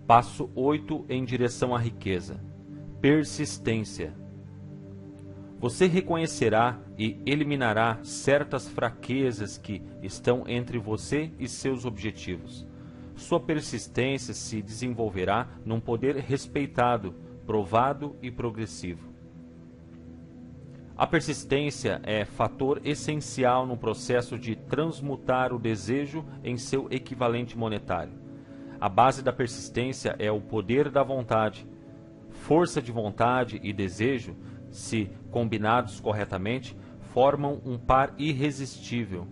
Passo 8 em direção à riqueza. Persistência. Você reconhecerá e eliminará certas fraquezas que estão entre você e seus objetivos. Sua persistência se desenvolverá num poder respeitado, provado e progressivo. A persistência é fator essencial no processo de transmutar o desejo em seu equivalente monetário. A base da persistência é o poder da vontade. Força de vontade e desejo, se combinados corretamente, formam um par irresistível.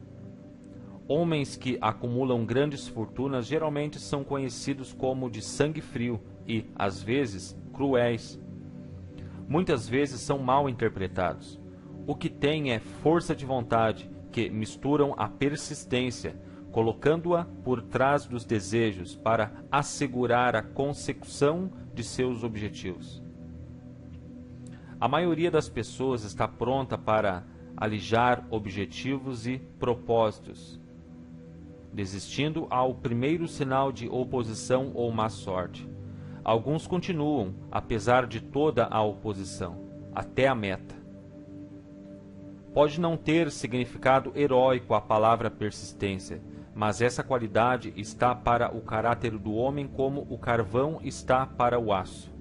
Homens que acumulam grandes fortunas geralmente são conhecidos como de sangue frio e, às vezes, cruéis. Muitas vezes são mal interpretados. O que têm é força de vontade, que misturam a persistência, colocando-a por trás dos desejos para assegurar a consecução de seus objetivos. A maioria das pessoas está pronta para alijar objetivos e propósitos, desistindo ao primeiro sinal de oposição ou má sorte. Alguns continuam, apesar de toda a oposição, até a meta. Pode não ter significado heróico a palavra persistência, mas essa qualidade está para o caráter do homem como o carvão está para o aço.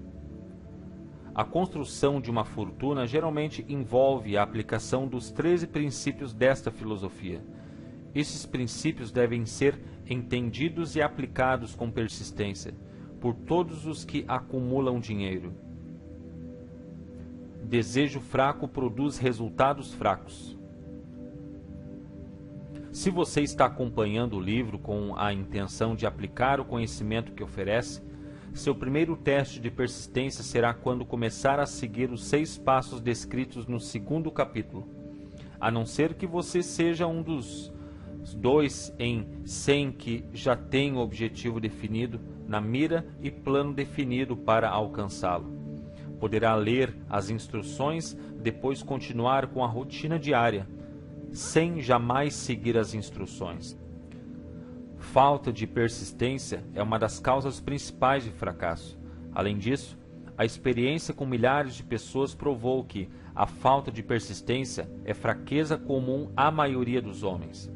A construção de uma fortuna geralmente envolve a aplicação dos 13 princípios desta filosofia. Esses princípios devem ser entendidos e aplicados com persistência por todos os que acumulam dinheiro. Desejo fraco produz resultados fracos. Se você está acompanhando o livro com a intenção de aplicar o conhecimento que oferece, seu primeiro teste de persistência será quando começar a seguir os 6 passos descritos no 2º capítulo, a não ser que você seja um dos 2 em 100 que já tem o objetivo definido na mira e plano definido para alcançá-lo. Poderá ler as instruções, depois continuar com a rotina diária, sem jamais seguir as instruções. Falta de persistência é uma das causas principais de fracasso. Além disso, a experiência com milhares de pessoas provou que a falta de persistência é fraqueza comum à maioria dos homens.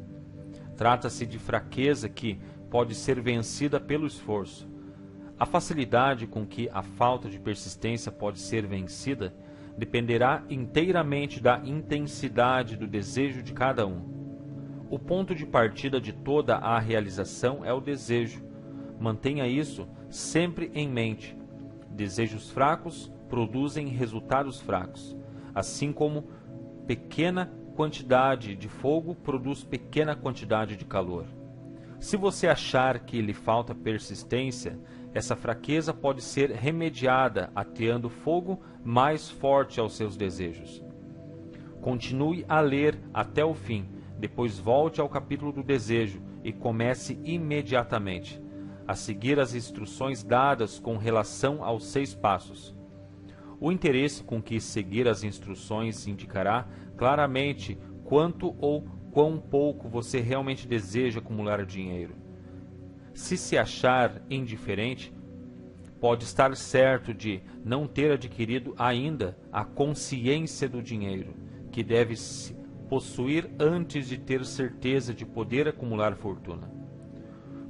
Trata-se de fraqueza que pode ser vencida pelo esforço. A facilidade com que a falta de persistência pode ser vencida dependerá inteiramente da intensidade do desejo de cada um. O ponto de partida de toda a realização é o desejo. Mantenha isso sempre em mente. Desejos fracos produzem resultados fracos, assim como pequena quantidade de fogo produz pequena quantidade de calor. Se você achar que lhe falta persistência, essa fraqueza pode ser remediada ateando fogo mais forte aos seus desejos. Continue a ler até o fim, depois volte ao capítulo do desejo e comece imediatamente a seguir as instruções dadas com relação aos 6 passos. O interesse com que seguir as instruções indicará claramente quanto ou quão pouco você realmente deseja acumular dinheiro. Se se achar indiferente, pode estar certo de não ter adquirido ainda a consciência do dinheiro, que deve se possuir antes de ter certeza de poder acumular fortuna.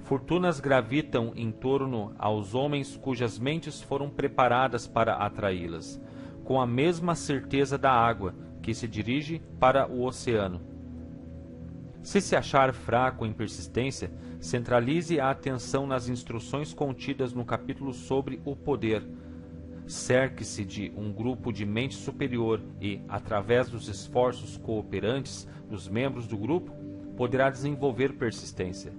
Fortunas gravitam em torno aos homens cujas mentes foram preparadas para atraí-las, com a mesma certeza da água que se dirige para o oceano. Se se achar fraco em persistência, centralize a atenção nas instruções contidas no capítulo sobre o poder. Cerque-se de um grupo de mente superior e, através dos esforços cooperantes dos membros do grupo, poderá desenvolver persistência.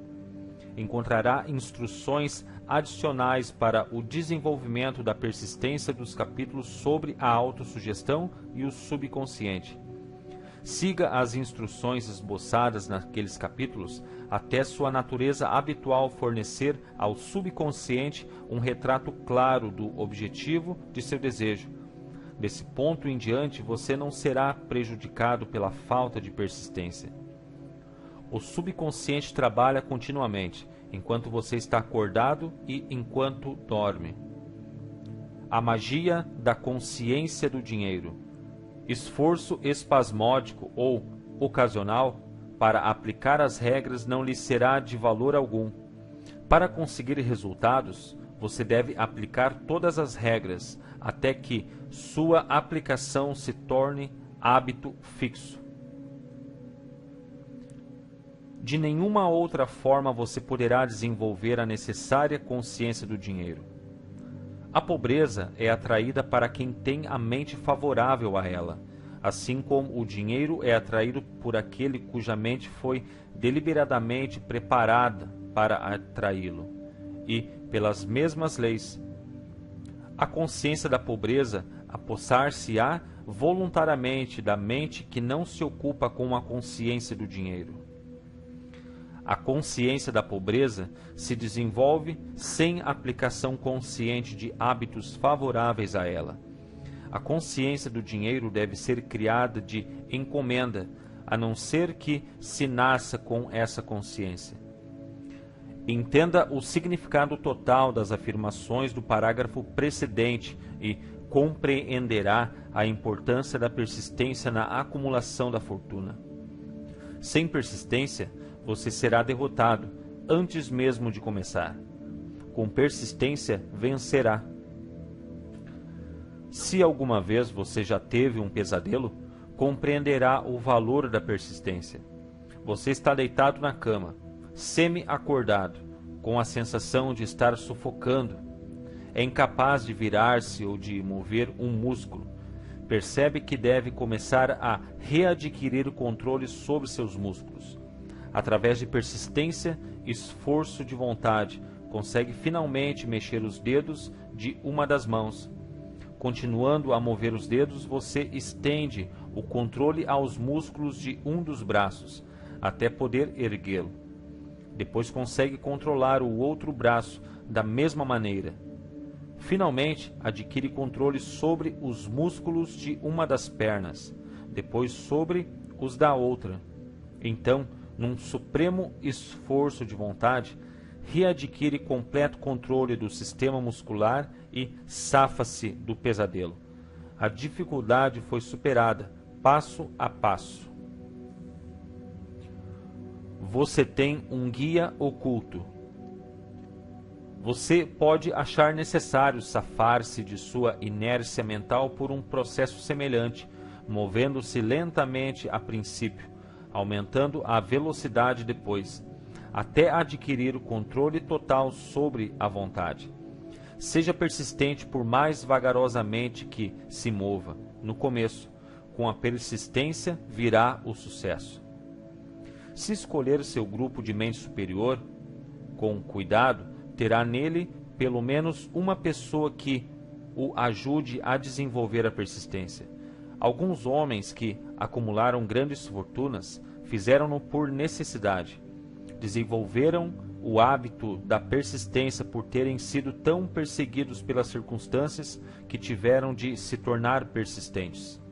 Encontrará instruções adicionais para o desenvolvimento da persistência dos capítulos sobre a autossugestão e o subconsciente. Siga as instruções esboçadas naqueles capítulos até sua natureza habitual fornecer ao subconsciente um retrato claro do objetivo de seu desejo. Desse ponto em diante, você não será prejudicado pela falta de persistência. O subconsciente trabalha continuamente enquanto você está acordado e enquanto dorme. A magia da consciência do dinheiro. Esforço espasmódico ou ocasional para aplicar as regras não lhe será de valor algum. Para conseguir resultados, você deve aplicar todas as regras até que sua aplicação se torne hábito fixo. De nenhuma outra forma você poderá desenvolver a necessária consciência do dinheiro. A pobreza é atraída para quem tem a mente favorável a ela, assim como o dinheiro é atraído por aquele cuja mente foi deliberadamente preparada para atraí-lo, e pelas mesmas leis. A consciência da pobreza apossar-se-á voluntariamente da mente que não se ocupa com a consciência do dinheiro. A consciência da pobreza se desenvolve sem aplicação consciente de hábitos favoráveis a ela. A consciência do dinheiro deve ser criada de encomenda, a não ser que se nasça com essa consciência. Entenda o significado total das afirmações do parágrafo precedente e compreenderá a importância da persistência na acumulação da fortuna. Sem persistência, você será derrotado antes mesmo de começar. Com persistência, vencerá. Se alguma vez você já teve um pesadelo, compreenderá o valor da persistência. Você está deitado na cama, semi-acordado, com a sensação de estar sufocando. É incapaz de virar-se ou de mover um músculo. Percebe que deve começar a readquirir o controle sobre seus músculos. Através de persistência e esforço de vontade, consegue finalmente mexer os dedos de uma das mãos. Continuando a mover os dedos, você estende o controle aos músculos de um dos braços, até poder erguê-lo. Depois consegue controlar o outro braço da mesma maneira. Finalmente, adquire controle sobre os músculos de uma das pernas, depois sobre os da outra. Então, num supremo esforço de vontade, readquire completo controle do sistema muscular e safa-se do pesadelo. A dificuldade foi superada, passo a passo. Você tem um guia oculto. Você pode achar necessário safar-se de sua inércia mental por um processo semelhante, movendo-se lentamente a princípio, aumentando a velocidade depois, até adquirir o controle total sobre a vontade. Seja persistente por mais vagarosamente que se mova. No começo, com a persistência virá o sucesso. Se escolher seu grupo de mente superior, com cuidado, terá nele pelo menos uma pessoa que o ajude a desenvolver a persistência. Alguns homens que acumularam grandes fortunas fizeram-no por necessidade. Desenvolveram o hábito da persistência por terem sido tão perseguidos pelas circunstâncias que tiveram de se tornar persistentes.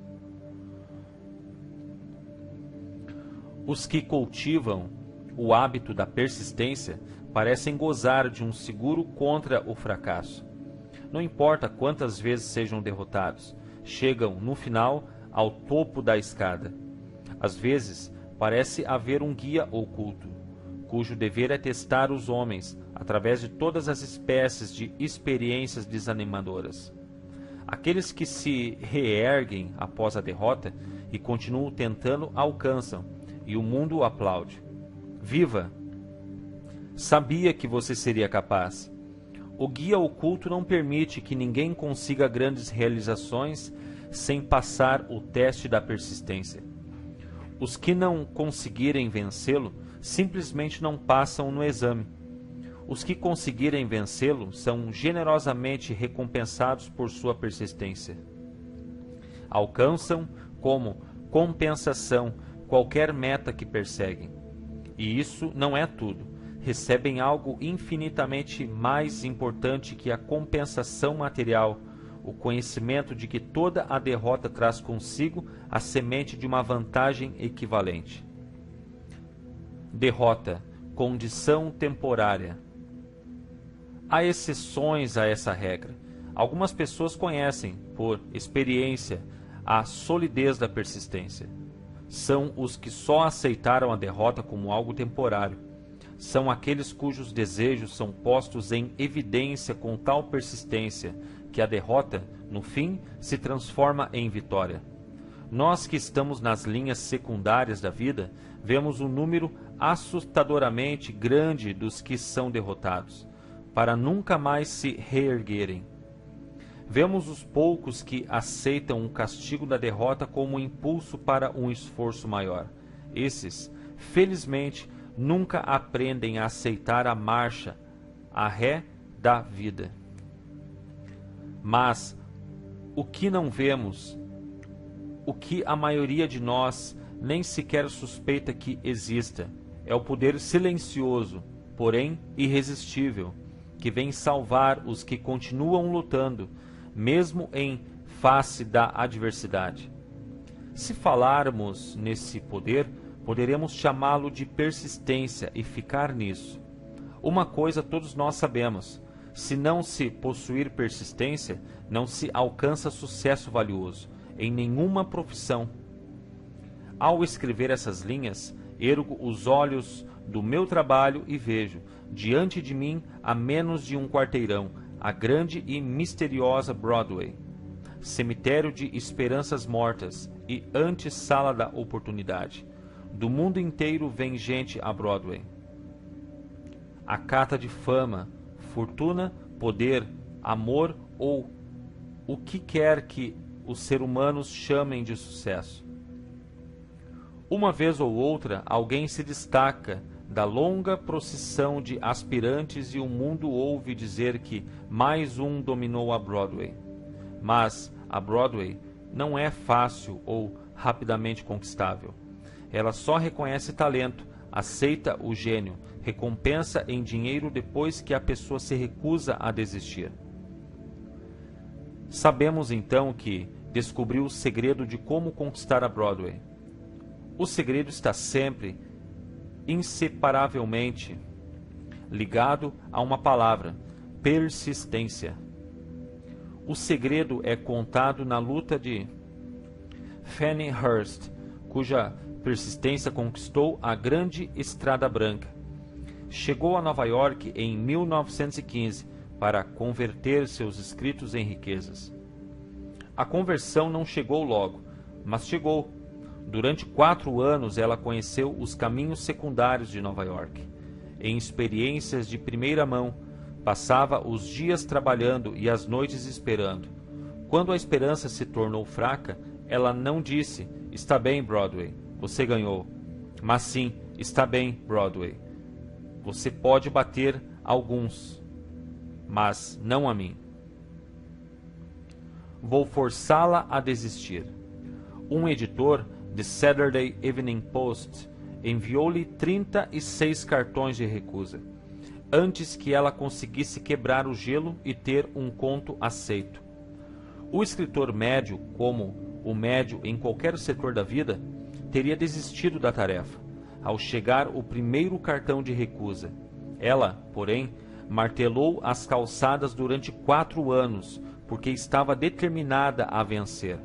Os que cultivam o hábito da persistência parecem gozar de um seguro contra o fracasso. Não importa quantas vezes sejam derrotados, chegam, no final, ao topo da escada. Às vezes, parece haver um guia oculto, cujo dever é testar os homens através de todas as espécies de experiências desanimadoras. Aqueles que se reerguem após a derrota e continuam tentando alcançam, e o mundo o aplaude. Viva! Sabia que você seria capaz. O guia oculto não permite que ninguém consiga grandes realizações sem passar o teste da persistência. Os que não conseguirem vencê-lo simplesmente não passam no exame. Os que conseguirem vencê-lo são generosamente recompensados por sua persistência. Alcançam, como compensação, qualquer meta que perseguem. E isso não é tudo. Recebem algo infinitamente mais importante que a compensação material, o conhecimento de que toda a derrota traz consigo a semente de uma vantagem equivalente. Derrota, condição temporária. Há exceções a essa regra. Algumas pessoas conhecem, por experiência, a solidez da persistência. São os que só aceitaram a derrota como algo temporário. São aqueles cujos desejos são postos em evidência com tal persistência que a derrota, no fim, se transforma em vitória. Nós que estamos nas linhas secundárias da vida, vemos um número assustadoramente grande dos que são derrotados, para nunca mais se reerguerem. Vemos os poucos que aceitam o castigo da derrota como um impulso para um esforço maior. Esses, felizmente, nunca aprendem a aceitar a marcha, a ré da vida. Mas o que não vemos, o que a maioria de nós nem sequer suspeita que exista, é o poder silencioso, porém irresistível, que vem salvar os que continuam lutando, mesmo em face da adversidade. Se falarmos nesse poder, poderemos chamá-lo de persistência e ficar nisso. Uma coisa todos nós sabemos: se não se possuir persistência, não se alcança sucesso valioso em nenhuma profissão. Ao escrever essas linhas, ergo os olhos do meu trabalho e vejo, diante de mim, a menos de um quarteirão, a grande e misteriosa Broadway, cemitério de esperanças mortas e antessala da oportunidade. Do mundo inteiro vem gente a Broadway. A cata de fama, fortuna, poder, amor ou o que quer que os seres humanos chamem de sucesso. Uma vez ou outra, alguém se destaca da longa procissão de aspirantes e o mundo ouve dizer que mais um dominou a Broadway. Mas a Broadway não é fácil ou rapidamente conquistável. Ela só reconhece talento, aceita o gênio, recompensa em dinheiro depois que a pessoa se recusa a desistir. Sabemos então que descobriu o segredo de como conquistar a Broadway. O segredo está sempre, inseparavelmente, ligado a uma palavra: persistência. O segredo é contado na luta de Fannie Hurst, cuja persistência conquistou a grande Estrada Branca. Chegou a Nova York em 1915 para converter seus escritos em riquezas. A conversão não chegou logo, mas chegou. Durante 4 anos ela conheceu os caminhos secundários de Nova York. Em experiências de primeira mão, passava os dias trabalhando e as noites esperando. Quando a esperança se tornou fraca, ela não disse: "Está bem, Broadway, você ganhou", mas sim: "Está bem, Broadway, você pode bater alguns, mas não a mim. Vou forçá-la a desistir." Um editor The Saturday Evening Post enviou-lhe 36 cartões de recusa, antes que ela conseguisse quebrar o gelo e ter um conto aceito. O escritor médio, como o médio em qualquer setor da vida, teria desistido da tarefa, ao chegar o primeiro cartão de recusa. Ela, porém, martelou as calçadas durante 4 anos, porque estava determinada a vencer.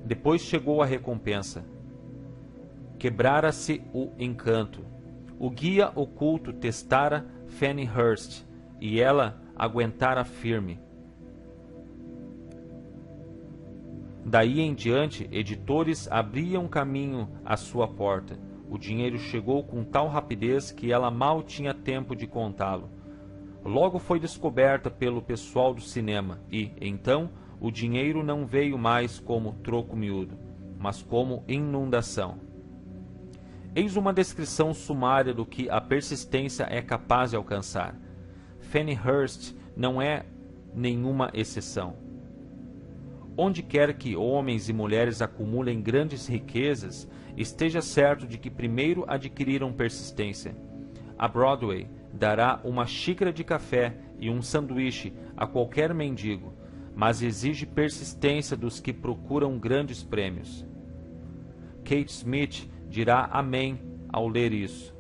Depois chegou a recompensa. Quebrara-se o encanto. O guia oculto testara Fannie Hurst, e ela aguentara firme. Daí em diante, editores abriam caminho à sua porta. O dinheiro chegou com tal rapidez que ela mal tinha tempo de contá-lo. Logo foi descoberta pelo pessoal do cinema e, então, o dinheiro não veio mais como troco miúdo, mas como inundação. Eis uma descrição sumária do que a persistência é capaz de alcançar. Fannie Hurst não é nenhuma exceção. Onde quer que homens e mulheres acumulem grandes riquezas, esteja certo de que primeiro adquiriram persistência. A Broadway dará uma xícara de café e um sanduíche a qualquer mendigo, mas exige persistência dos que procuram grandes prêmios. Kate Smith dirá amém ao ler isso.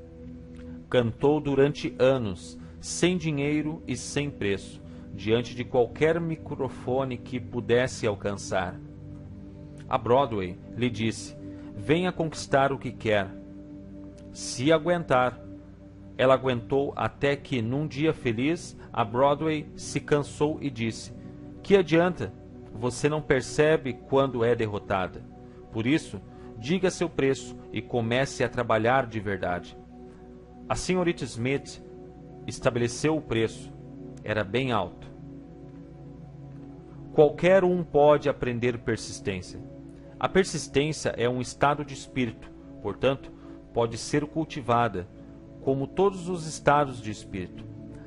Cantou durante anos, sem dinheiro e sem preço, diante de qualquer microfone que pudesse alcançar. A Broadway lhe disse: venha conquistar o que quer. Se aguentar. Ela aguentou até que, num dia feliz, a Broadway se cansou e disse: que adianta? Você não percebe quando é derrotada. Por isso, diga seu preço e comece a trabalhar de verdade. A senhorita Smith estabeleceu o preço. Era bem alto. Qualquer um pode aprender persistência. A persistência é um estado de espírito, portanto, pode ser cultivada, como todos os estados de espírito.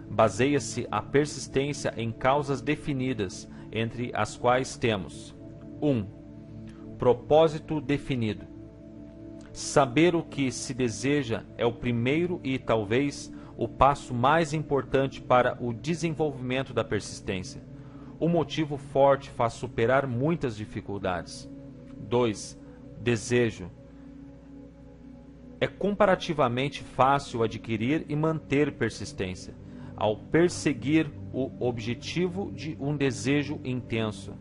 Baseia-se a persistência em causas definidas, entre as quais temos: 1. Propósito definido. Saber o que se deseja é o primeiro e, talvez, o passo mais importante para o desenvolvimento da persistência. O motivo forte faz superar muitas dificuldades. 2. Desejo. É comparativamente fácil adquirir e manter persistência, ao perseguir o objetivo de um desejo intenso.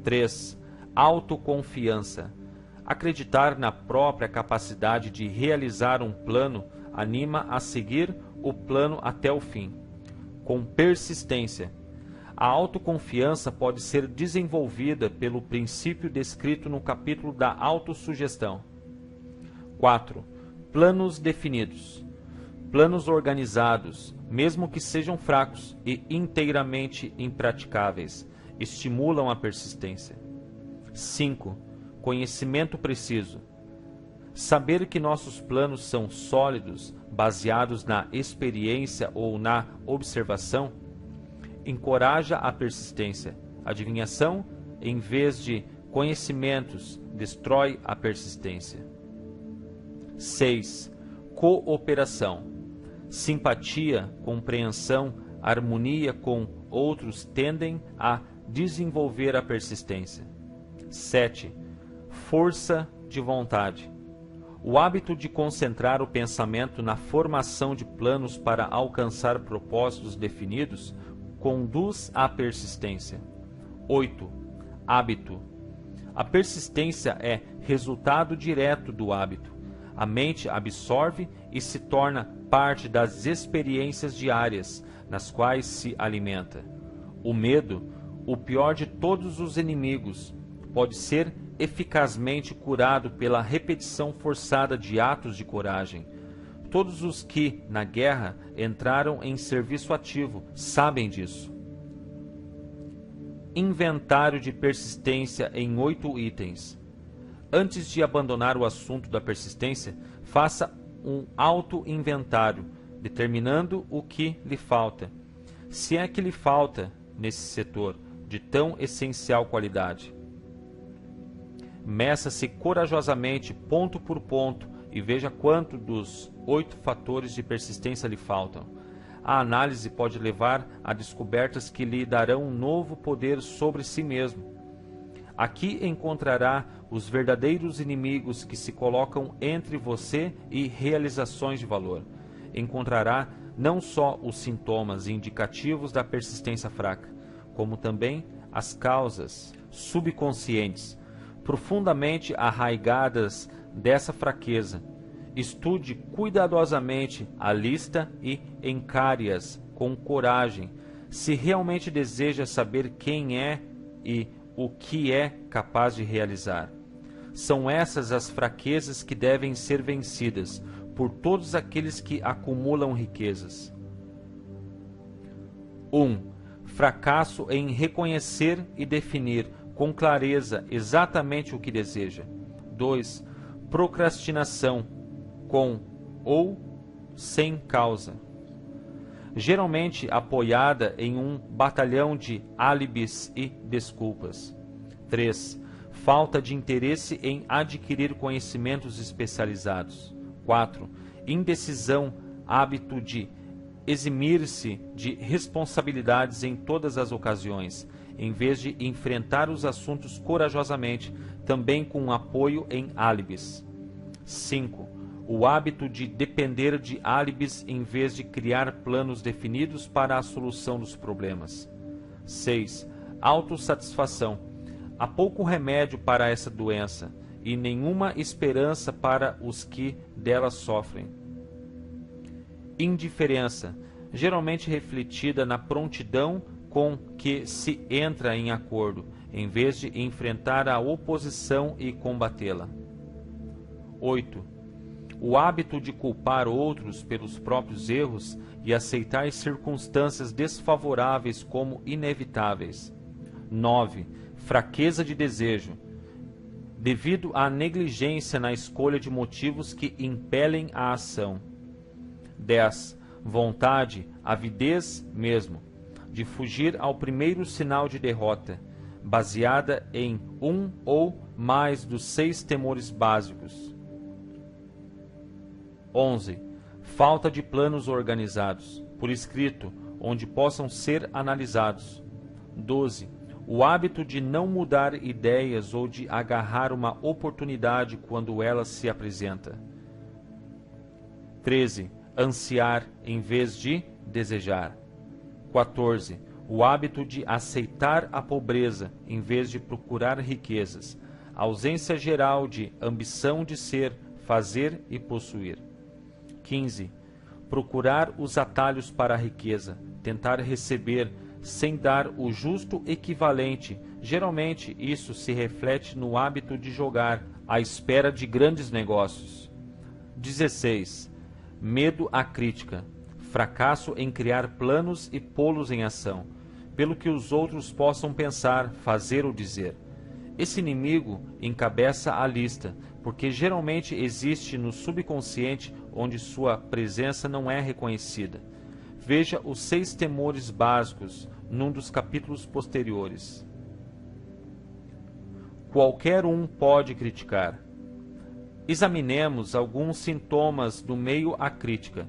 3. Autoconfiança. Acreditar na própria capacidade de realizar um plano anima a seguir o plano até o fim. Com persistência. A autoconfiança pode ser desenvolvida pelo princípio descrito no capítulo da autossugestão. 4. Planos definidos. Planos organizados, mesmo que sejam fracos e inteiramente impraticáveis, estimulam a persistência. 5. Conhecimento preciso. Saber que nossos planos são sólidos, baseados na experiência ou na observação, encoraja a persistência. Adivinhação, em vez de conhecimentos, destrói a persistência. 6. Cooperação. Simpatia, compreensão, harmonia com outros tendem a desenvolver a persistência. 7. Força de vontade. O hábito de concentrar o pensamento na formação de planos para alcançar propósitos definidos conduz à persistência. 8. Hábito. A persistência é resultado direto do hábito. A mente absorve e se torna parte das experiências diárias nas quais se alimenta. O medo, o pior de todos os inimigos, pode ser eficazmente curado pela repetição forçada de atos de coragem. Todos os que, na guerra, entraram em serviço ativo sabem disso. Inventário de persistência em 8 itens. Antes de abandonar o assunto da persistência, faça um auto-inventário, determinando o que lhe falta, se é que lhe falta nesse setor de tão essencial qualidade. Meça-se corajosamente, ponto por ponto, e veja quanto dos 8 fatores de persistência lhe faltam. A análise pode levar a descobertas que lhe darão um novo poder sobre si mesmo. Aqui encontrará os verdadeiros inimigos que se colocam entre você e realizações de valor. Encontrará não só os sintomas indicativos da persistência fraca, como também as causas subconscientes, profundamente arraigadas dessa fraqueza. Estude cuidadosamente a lista e encare-as com coragem, se realmente deseja saber quem é e o que é capaz de realizar. São essas as fraquezas que devem ser vencidas por todos aqueles que acumulam riquezas. 1. Fracasso em reconhecer e definir com clareza exatamente o que deseja. 2. Procrastinação, com ou sem causa, geralmente apoiada em um batalhão de álibis e desculpas. 3. Falta de interesse em adquirir conhecimentos especializados. 4. Indecisão, hábito de eximir-se de responsabilidades em todas as ocasiões, em vez de enfrentar os assuntos corajosamente, também com apoio em álibis. 5. O hábito de depender de álibis em vez de criar planos definidos para a solução dos problemas. 6. Autossatisfação. Há pouco remédio para essa doença e nenhuma esperança para os que dela sofrem. Indiferença, geralmente refletida na prontidão com que se entra em acordo, em vez de enfrentar a oposição e combatê-la. 8. O hábito de culpar outros pelos próprios erros e aceitar circunstâncias desfavoráveis como inevitáveis. 9. Fraqueza de desejo, devido à negligência na escolha de motivos que impelem a ação. 10. Vontade, avidez mesmo, de fugir ao primeiro sinal de derrota, baseada em um ou mais dos 6 temores básicos. 11. Falta de planos organizados, por escrito, onde possam ser analisados. 12. O hábito de não mudar ideias ou de agarrar uma oportunidade quando ela se apresenta. 13. Ansiar em vez de desejar. 14. O hábito de aceitar a pobreza em vez de procurar riquezas. Ausência geral de ambição de ser, fazer e possuir. 15. Procurar os atalhos para a riqueza, tentar receber sem dar o justo equivalente. Geralmente isso se reflete no hábito de jogar à espera de grandes negócios. 16. Medo à crítica, fracasso em criar planos e pô-los em ação, pelo que os outros possam pensar, fazer ou dizer. Esse inimigo encabeça a lista, porque geralmente existe no subconsciente onde sua presença não é reconhecida. Veja os 6 temores básicos num dos capítulos posteriores. Qualquer um pode criticar. Examinemos alguns sintomas do meio à crítica.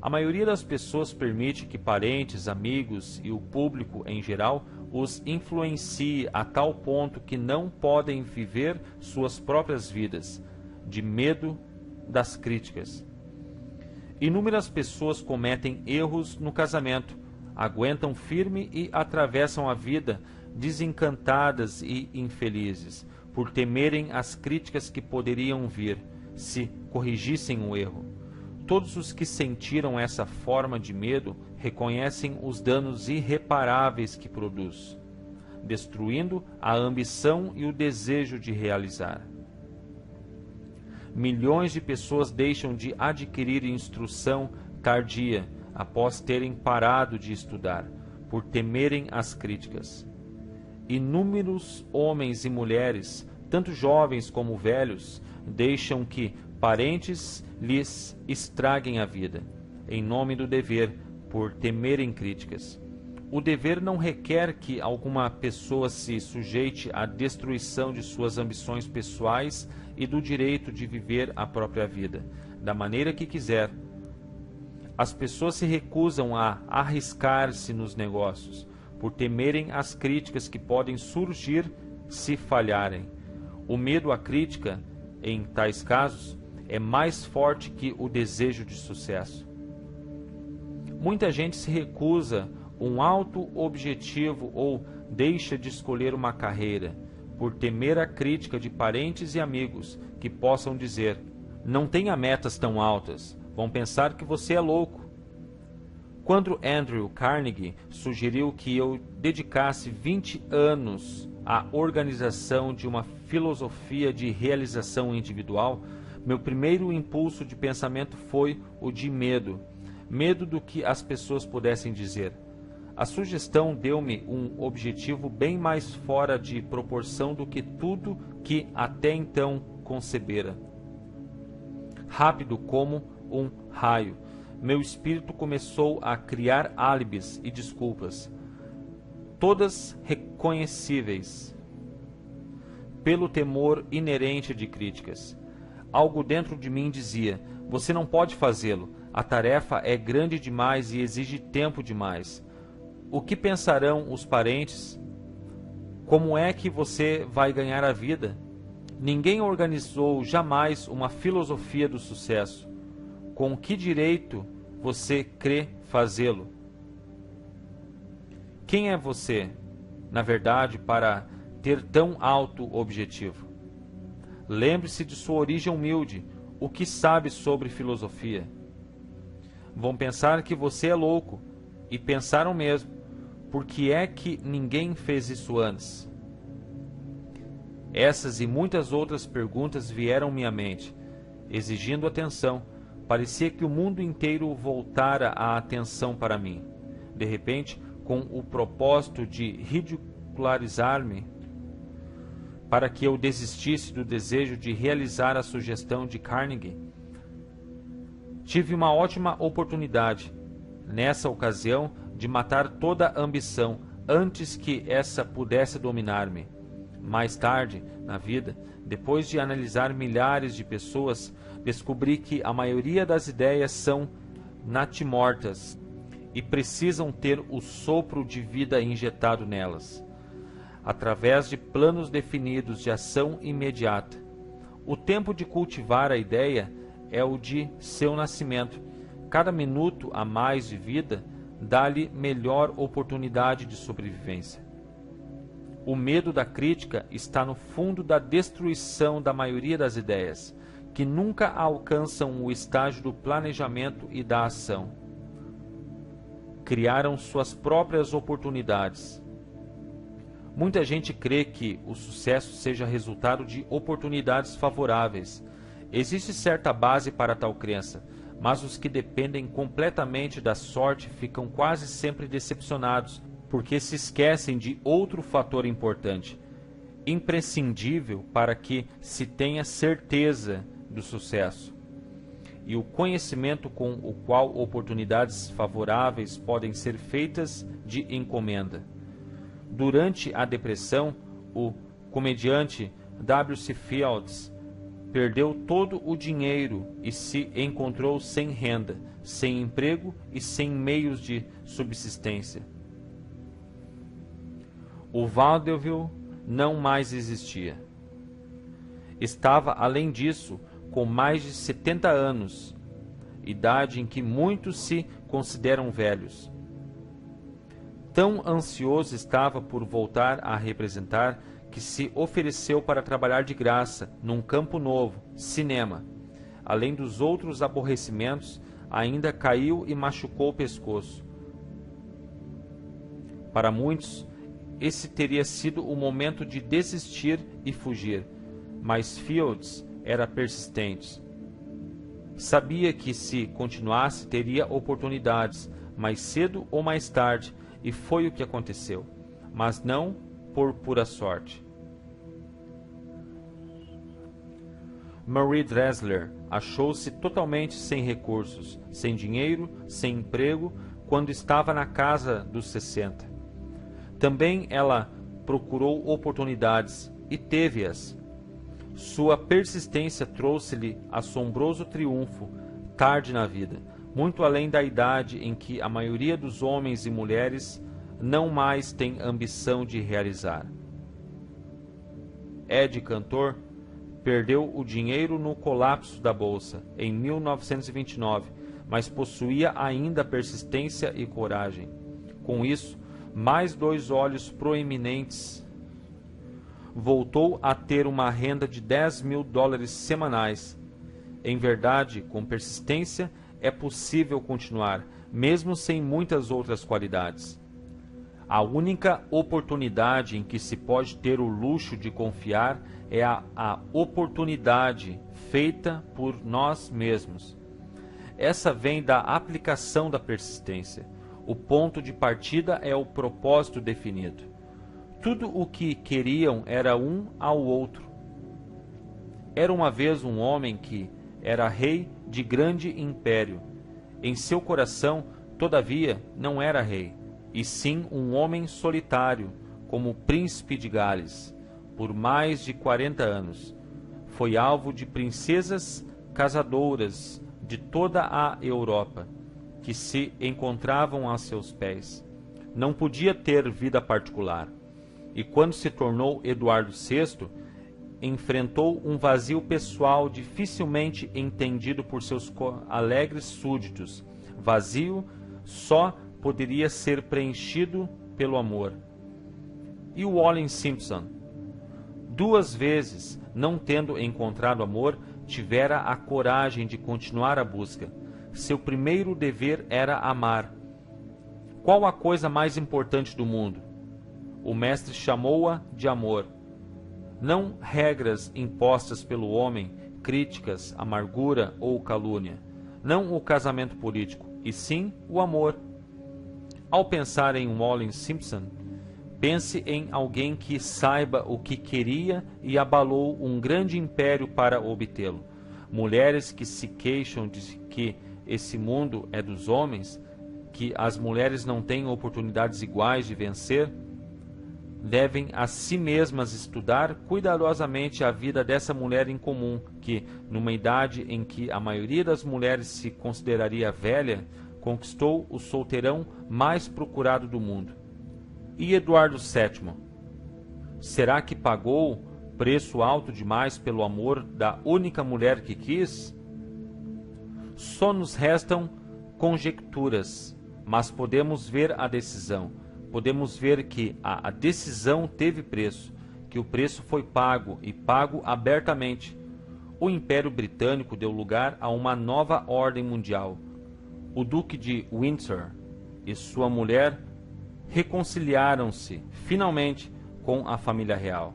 A maioria das pessoas permite que parentes, amigos e o público em geral os influencie a tal ponto que não podem viver suas próprias vidas, de medo das críticas. Inúmeras pessoas cometem erros no casamento, aguentam firme e atravessam a vida desencantadas e infelizes, por temerem as críticas que poderiam vir, se corrigissem o erro. Todos os que sentiram essa forma de medo reconhecem os danos irreparáveis que produz, destruindo a ambição e o desejo de realizar. Milhões de pessoas deixam de adquirir instrução tardia após terem parado de estudar, por temerem as críticas. Inúmeros homens e mulheres, tanto jovens como velhos, deixam que parentes lhes estraguem a vida, em nome do dever, por temerem críticas. O dever não requer que alguma pessoa se sujeite à destruição de suas ambições pessoais e do direito de viver a própria vida, da maneira que quiser. As pessoas se recusam a arriscar-se nos negócios, por temerem as críticas que podem surgir se falharem. O medo à crítica, em tais casos, é mais forte que o desejo de sucesso. Muita gente se recusa um alto objetivo ou deixa de escolher uma carreira, por temer a crítica de parentes e amigos que possam dizer: não tenha metas tão altas, vão pensar que você é louco. Quando Andrew Carnegie sugeriu que eu dedicasse 20 anos à organização de uma filosofia de realização individual, meu primeiro impulso de pensamento foi o de medo. Medo do que as pessoas pudessem dizer. A sugestão deu-me um objetivo bem mais fora de proporção do que tudo que até então concebera. Rápido como um raio, meu espírito começou a criar álibis e desculpas, todas reconhecíveis pelo temor inerente de críticas. Algo dentro de mim dizia: você não pode fazê-lo, a tarefa é grande demais e exige tempo demais. O que pensarão os parentes? Como é que você vai ganhar a vida? Ninguém organizou jamais uma filosofia do sucesso. Com que direito você crê fazê-lo? Quem é você, na verdade, para ter tão alto objetivo? Lembre-se de sua origem humilde. O que sabe sobre filosofia? Vão pensar que você é louco, e pensaram mesmo. Por que é que ninguém fez isso antes? Essas e muitas outras perguntas vieram à minha mente, exigindo atenção. Parecia que o mundo inteiro voltara a atenção para mim. De repente, com o propósito de ridicularizar-me, para que eu desistisse do desejo de realizar a sugestão de Carnegie, tive uma ótima oportunidade, nessa ocasião, de matar toda a ambição antes que essa pudesse dominar-me. Mais tarde, na vida, depois de analisar milhares de pessoas, descobri que a maioria das ideias são natimortas e precisam ter o sopro de vida injetado nelas, através de planos definidos de ação imediata. O tempo de cultivar a ideia é o de seu nascimento. Cada minuto a mais de vida dá-lhe melhor oportunidade de sobrevivência. O medo da crítica está no fundo da destruição da maioria das ideias, que nunca alcançam o estágio do planejamento e da ação. Criaram suas próprias oportunidades. Muita gente crê que o sucesso seja resultado de oportunidades favoráveis. Existe certa base para tal crença, mas os que dependem completamente da sorte ficam quase sempre decepcionados, porque se esquecem de outro fator importante, imprescindível para que se tenha certeza do sucesso, e o conhecimento com o qual oportunidades favoráveis podem ser feitas de encomenda. Durante a depressão, o comediante W.C. Fields perdeu todo o dinheiro e se encontrou sem renda, sem emprego e sem meios de subsistência. O vaudeville não mais existia. Estava, além disso, com mais de 70 anos, idade em que muitos se consideram velhos. Tão ansioso estava por voltar a representar que se ofereceu para trabalhar de graça num campo novo, cinema. Além dos outros aborrecimentos, ainda caiu e machucou o pescoço. Para muitos, esse teria sido o momento de desistir e fugir, mas Fields era persistente. Sabia que se continuasse teria oportunidades, mais cedo ou mais tarde, e foi o que aconteceu, mas não por pura sorte. Marie Dressler achou-se totalmente sem recursos, sem dinheiro, sem emprego, quando estava na casa dos 60. Também ela procurou oportunidades e teve-as. Sua persistência trouxe-lhe assombroso triunfo tarde na vida, muito além da idade em que a maioria dos homens e mulheres não mais tem ambição de realizar. Ed Cantor perdeu o dinheiro no colapso da bolsa em 1929, mas possuía ainda persistência e coragem. Com isso, mais 2 olhos proeminentes, voltou a ter uma renda de $10.000 semanais. Em verdade, com persistência, é possível continuar, mesmo sem muitas outras qualidades. A única oportunidade em que se pode ter o luxo de confiar é a oportunidade feita por nós mesmos. Essa vem da aplicação da persistência. O ponto de partida é o propósito definido. Tudo o que queriam era um ao outro. Era uma vez um homem que era rei de grande império. Em seu coração, todavia, não era rei, e sim um homem solitário, como o príncipe de Gales, por mais de 40 anos. Foi alvo de princesas casadoras de toda a Europa, que se encontravam a seus pés. Não podia ter vida particular. E quando se tornou Eduardo VI, enfrentou um vazio pessoal dificilmente entendido por seus alegres súditos. Vazio só poderia ser preenchido pelo amor. E o Wallis Simpson? 2 vezes, não tendo encontrado amor, tivera a coragem de continuar a busca. Seu primeiro dever era amar. Qual a coisa mais importante do mundo? O mestre chamou-a de amor. Não regras impostas pelo homem, críticas, amargura ou calúnia. Não o casamento político, e sim o amor. Ao pensar em Wallis Simpson, pense em alguém que saiba o que queria e abalou um grande império para obtê-lo. Mulheres que se queixam de que esse mundo é dos homens, que as mulheres não têm oportunidades iguais de vencer, devem a si mesmas estudar cuidadosamente a vida dessa mulher em comum, que, numa idade em que a maioria das mulheres se consideraria velha, conquistou o solteirão mais procurado do mundo. E Eduardo VII? Será que pagou preço alto demais pelo amor da única mulher que quis? Só nos restam conjecturas, mas podemos ver a decisão. Podemos ver que a decisão teve preço, que o preço foi pago e pago abertamente. O Império Britânico deu lugar a uma nova ordem mundial. O Duque de Windsor e sua mulher reconciliaram-se finalmente com a família real.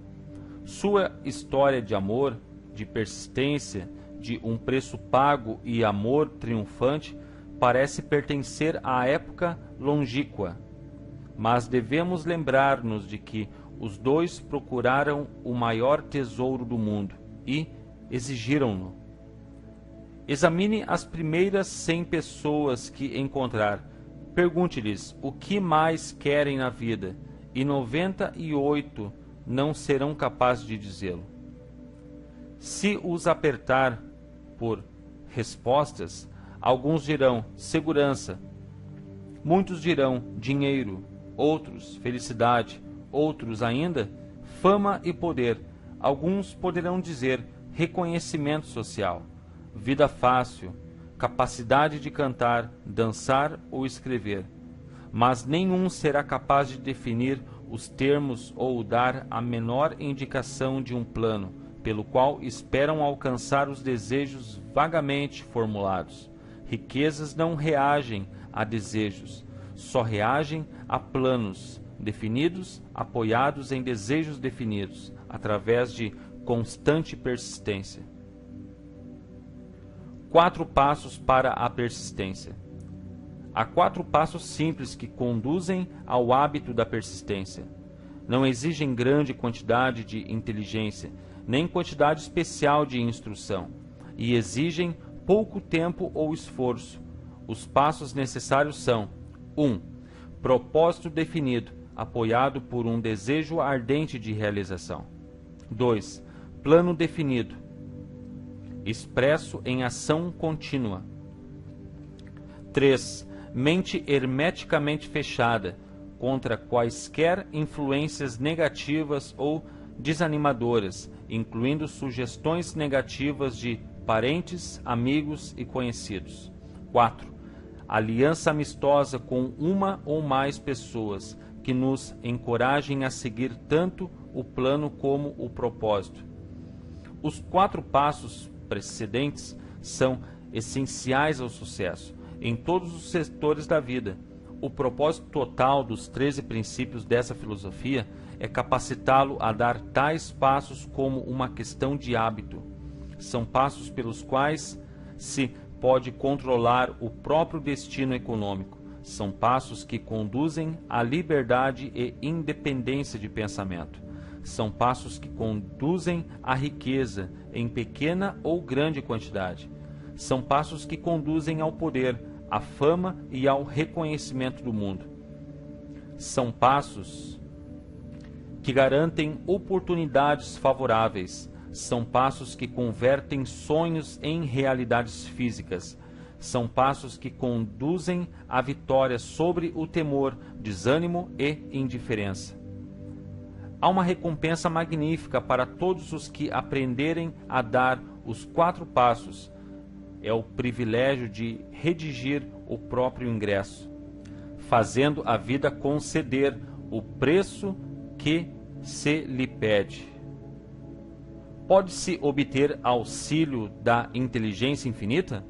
Sua história de amor, de persistência, de um preço pago e amor triunfante parece pertencer à época longínqua. Mas devemos lembrar-nos de que os dois procuraram o maior tesouro do mundo e exigiram-no. Examine as primeiras 100 pessoas que encontrar. Pergunte-lhes o que mais querem na vida, e 98 não serão capazes de dizê-lo. Se os apertar por respostas, alguns dirão segurança, muitos dirão dinheiro, outros felicidade, outros ainda fama e poder. Alguns poderão dizer reconhecimento social, vida fácil, capacidade de cantar, dançar ou escrever. Mas nenhum será capaz de definir os termos ou dar a menor indicação de um plano pelo qual esperam alcançar os desejos vagamente formulados. Riquezas não reagem a desejos, só reagem a planos definidos, apoiados em desejos definidos, através de constante persistência. 4 passos para a persistência. Há 4 passos simples que conduzem ao hábito da persistência. Não exigem grande quantidade de inteligência, nem quantidade especial de instrução, e exigem pouco tempo ou esforço. Os passos necessários são: 1. Propósito definido, apoiado por um desejo ardente de realização. 2. Plano definido, expresso em ação contínua. 3. Mente hermeticamente fechada contra quaisquer influências negativas ou desanimadoras, incluindo sugestões negativas de parentes, amigos e conhecidos. 4. Aliança amistosa com uma ou mais pessoas que nos encorajem a seguir tanto o plano como o propósito. Os 4 passos precedentes são essenciais ao sucesso em todos os setores da vida. O propósito total dos 13 princípios dessa filosofia é capacitá-lo a dar tais passos como uma questão de hábito. São passos pelos quais se pode controlar o próprio destino econômico. São passos que conduzem à liberdade e independência de pensamento. São passos que conduzem à riqueza em pequena ou grande quantidade. São passos que conduzem ao poder, à fama e ao reconhecimento do mundo. São passos que garantem oportunidades favoráveis. São passos que convertem sonhos em realidades físicas. São passos que conduzem à vitória sobre o temor, desânimo e indiferença. Há uma recompensa magnífica para todos os que aprenderem a dar os 4 passos. É o privilégio de redigir o próprio ingresso, fazendo a vida conceder o preço que se lhe pede. Pode-se obter auxílio da inteligência infinita?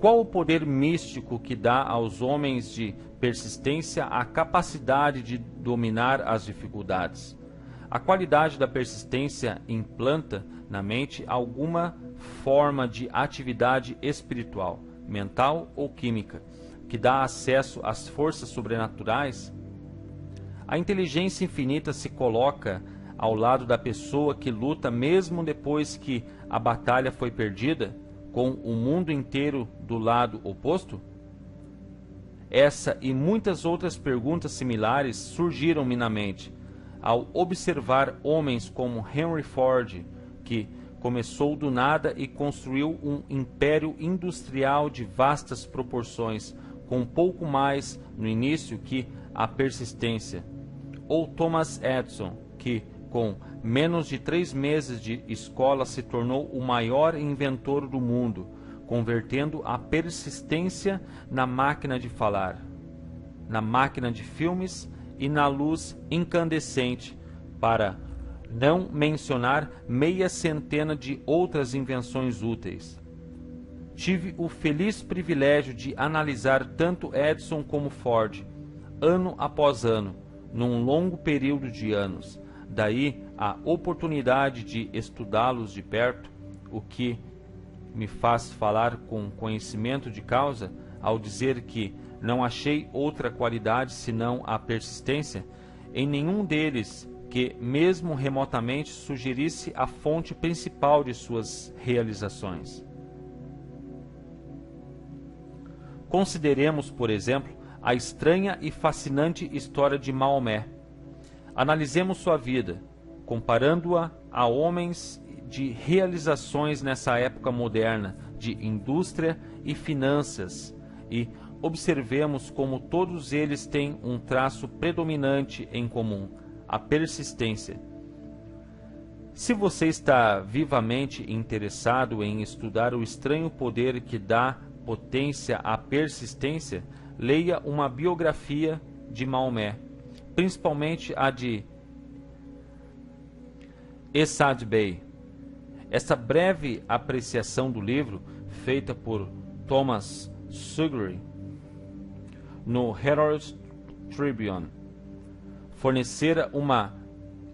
Qual o poder místico que dá aos homens de persistência a capacidade de dominar as dificuldades? A qualidade da persistência implanta na mente alguma forma de atividade espiritual, mental ou química, que dá acesso às forças sobrenaturais? A inteligência infinita se coloca ao lado da pessoa que luta mesmo depois que a batalha foi perdida, com o mundo inteiro do lado oposto? Essa e muitas outras perguntas similares surgiram-me na mente ao observar homens como Henry Ford, que começou do nada e construiu um império industrial de vastas proporções, com pouco mais no início que a persistência. Ou Thomas Edison, que com menos de 3 meses de escola se tornou o maior inventor do mundo, convertendo a persistência na máquina de falar, na máquina de filmes e na luz incandescente, para não mencionar meia centena de outras invenções úteis. Tive o feliz privilégio de analisar tanto Edison como Ford, ano após ano, num longo período de anos. Daí a oportunidade de estudá-los de perto, o que me faz falar com conhecimento de causa ao dizer que não achei outra qualidade senão a persistência em nenhum deles que, mesmo remotamente, sugerisse a fonte principal de suas realizações. Consideremos, por exemplo, a estranha e fascinante história de Maomé. Analisemos sua vida, comparando-a a homens de realizações nessa época moderna de indústria e finanças, e observemos como todos eles têm um traço predominante em comum: a persistência. Se você está vivamente interessado em estudar o estranho poder que dá potência à persistência, leia uma biografia de Maomé, principalmente a de Essad Bey. Essa breve apreciação do livro, feita por Thomas Sugri no Herald Tribune, fornecera uma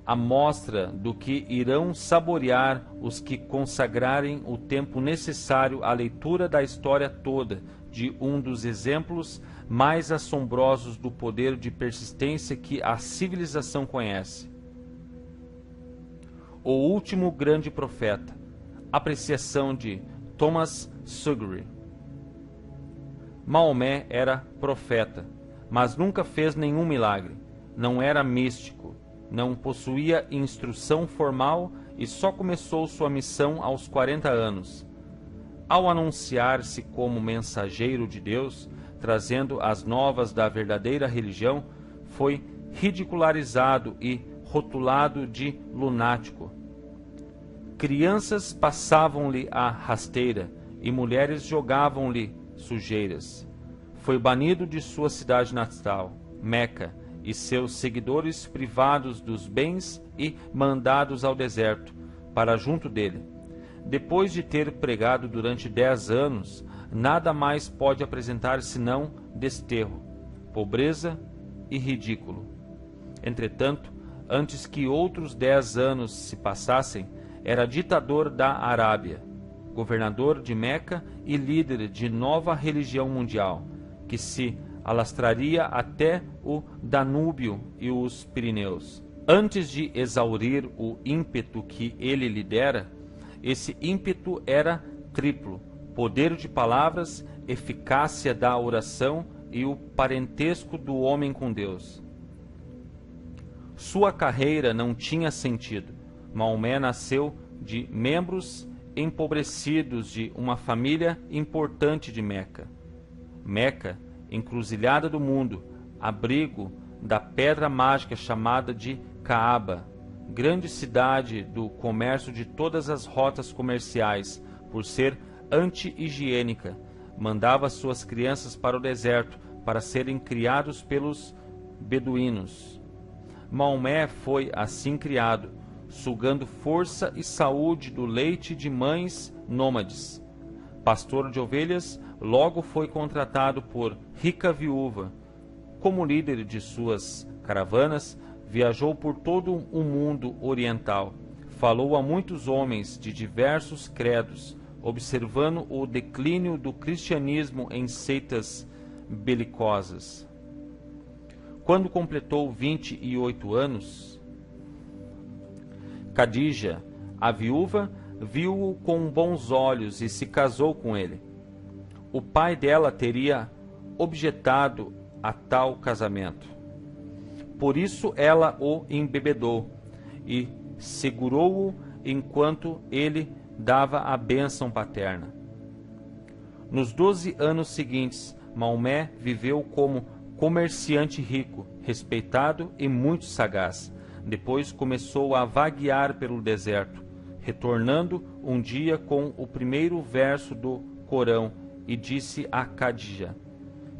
amostra do que irão saborear os que consagrarem o tempo necessário à leitura da história toda de um dos exemplos mais assombrosos do poder de persistência que a civilização conhece. O último grande profeta. Apreciação de Thomas Sugri. Maomé era profeta, mas nunca fez nenhum milagre. Não era místico, não possuía instrução formal e só começou sua missão aos 40 anos. Ao anunciar-se como mensageiro de Deus, trazendo as novas da verdadeira religião, foi ridicularizado e rotulado de lunático. Crianças passavam-lhe a rasteira e mulheres jogavam-lhe sujeiras. Foi banido de sua cidade natal, Meca, e seus seguidores privados dos bens e mandados ao deserto, para junto dele. Depois de ter pregado durante 10 anos, nada mais pode apresentar senão desterro, pobreza e ridículo. Entretanto, antes que outros 10 anos se passassem, era ditador da Arábia, governador de Meca e líder de nova religião mundial, que se alastraria até o Danúbio e os Pirineus. Antes de exaurir o ímpeto que ele lhe dera, esse ímpeto era triplo: poder de palavras, eficácia da oração e o parentesco do homem com Deus. Sua carreira não tinha sentido. Maomé nasceu de membros empobrecidos de uma família importante de Meca. Meca, encruzilhada do mundo, abrigo da pedra mágica chamada de Caaba, grande cidade do comércio de todas as rotas comerciais, por ser anti-higiênica, mandava suas crianças para o deserto para serem criados pelos beduínos. Maomé foi assim criado, sugando força e saúde do leite de mães nômades. Pastor de ovelhas, logo foi contratado por rica viúva. Como líder de suas caravanas, viajou por todo o mundo oriental. Falou a muitos homens de diversos credos, observando o declínio do cristianismo em seitas belicosas. Quando completou 28 anos, Khadija, a viúva, viu-o com bons olhos e se casou com ele. O pai dela teria objetado a tal casamento. Por isso ela o embebedou e segurou-o enquanto ele dava a bênção paterna. Nos 12 anos seguintes, Maomé viveu como comerciante rico, respeitado e muito sagaz. Depois começou a vaguear pelo deserto, retornando um dia com o primeiro verso do Corão, e disse a Khadija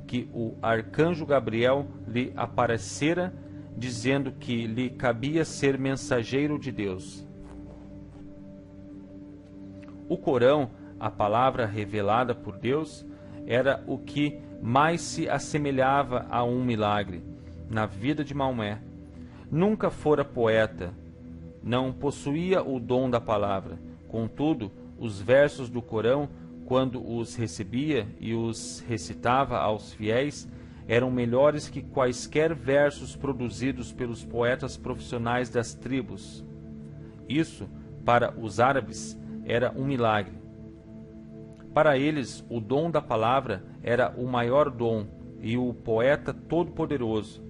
que o arcanjo Gabriel lhe aparecera, dizendo que lhe cabia ser mensageiro de Deus. O Corão, a palavra revelada por Deus, era o que mais se assemelhava a um milagre na vida de Maomé. Nunca fora poeta, não possuía o dom da palavra. Contudo, os versos do Corão, quando os recebia e os recitava aos fiéis, eram melhores que quaisquer versos produzidos pelos poetas profissionais das tribos. Isso, para os árabes, era um milagre. Para eles, o dom da palavra era o maior dom e o poeta todo-poderoso.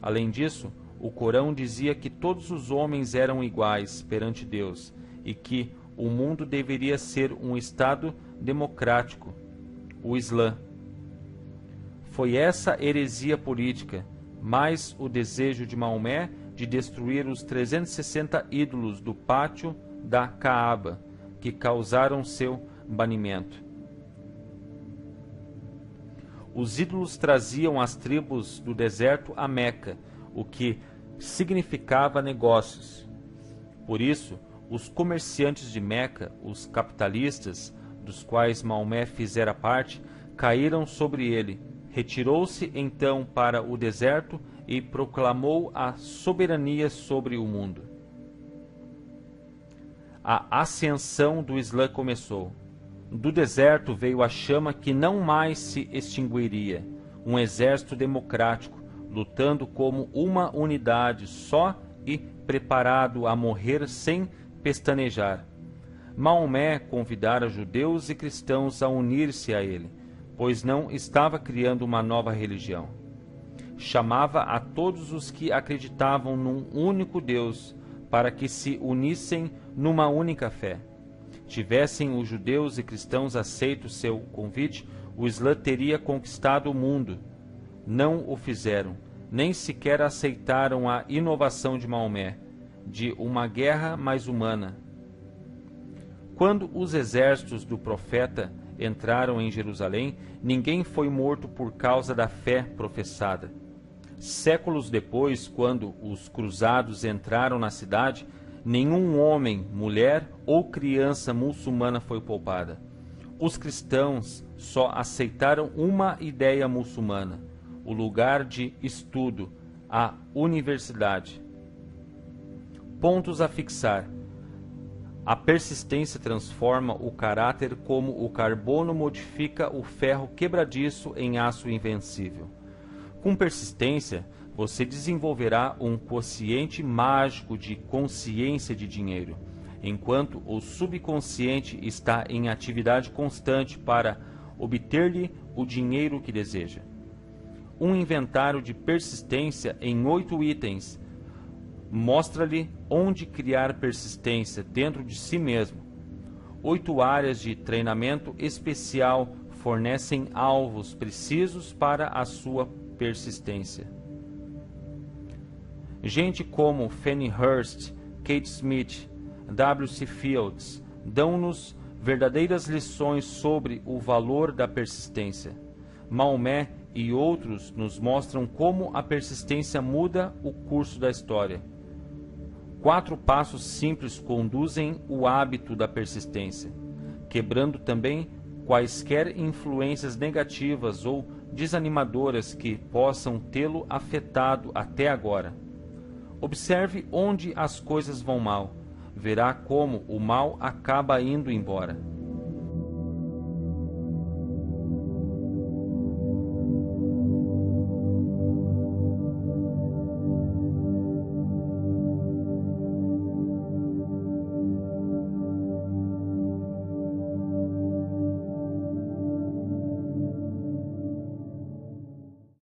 Além disso, o Corão dizia que todos os homens eram iguais perante Deus e que o mundo deveria ser um estado democrático, o Islã. Foi essa heresia política, mais o desejo de Maomé de destruir os 360 ídolos do pátio da Caaba, que causaram seu banimento. Os ídolos traziam as tribos do deserto a Meca, o que significava negócios. Por isso, os comerciantes de Meca, os capitalistas, dos quais Maomé fizera parte, caíram sobre ele. Retirou-se então para o deserto e proclamou a soberania sobre o mundo. A ascensão do Islã começou. Do deserto veio a chama que não mais se extinguiria, um exército democrático, lutando como uma unidade só e preparado a morrer sem pestanejar. Maomé convidara judeus e cristãos a unir-se a ele, pois não estava criando uma nova religião. Chamava a todos os que acreditavam num único Deus para que se unissem numa única fé. Tivessem os judeus e cristãos aceito seu convite, o Islã teria conquistado o mundo. Não o fizeram, nem sequer aceitaram a inovação de Maomé, de uma guerra mais humana. Quando os exércitos do profeta entraram em Jerusalém, ninguém foi morto por causa da fé professada. Séculos depois, quando os cruzados entraram na cidade, nenhum homem, mulher ou criança muçulmana foi poupada. Os cristãos só aceitaram uma ideia muçulmana, o lugar de estudo, a universidade. Pontos a fixar. A persistência transforma o caráter como o carbono modifica o ferro quebradiço em aço invencível. Com persistência, você desenvolverá um quociente mágico de consciência de dinheiro, enquanto o subconsciente está em atividade constante para obter-lhe o dinheiro que deseja. Um inventário de persistência em 8 itens mostra-lhe onde criar persistência dentro de si mesmo. 8 áreas de treinamento especial fornecem alvos precisos para a sua persistência. Gente como Fannie Hurst, Kate Smith, W.C. Fields dão-nos verdadeiras lições sobre o valor da persistência. Maomé e outros nos mostram como a persistência muda o curso da história. 4 passos simples conduzem o hábito da persistência, quebrando também quaisquer influências negativas ou desanimadoras que possam tê-lo afetado até agora. Observe onde as coisas vão mal. Verá como o mal acaba indo embora.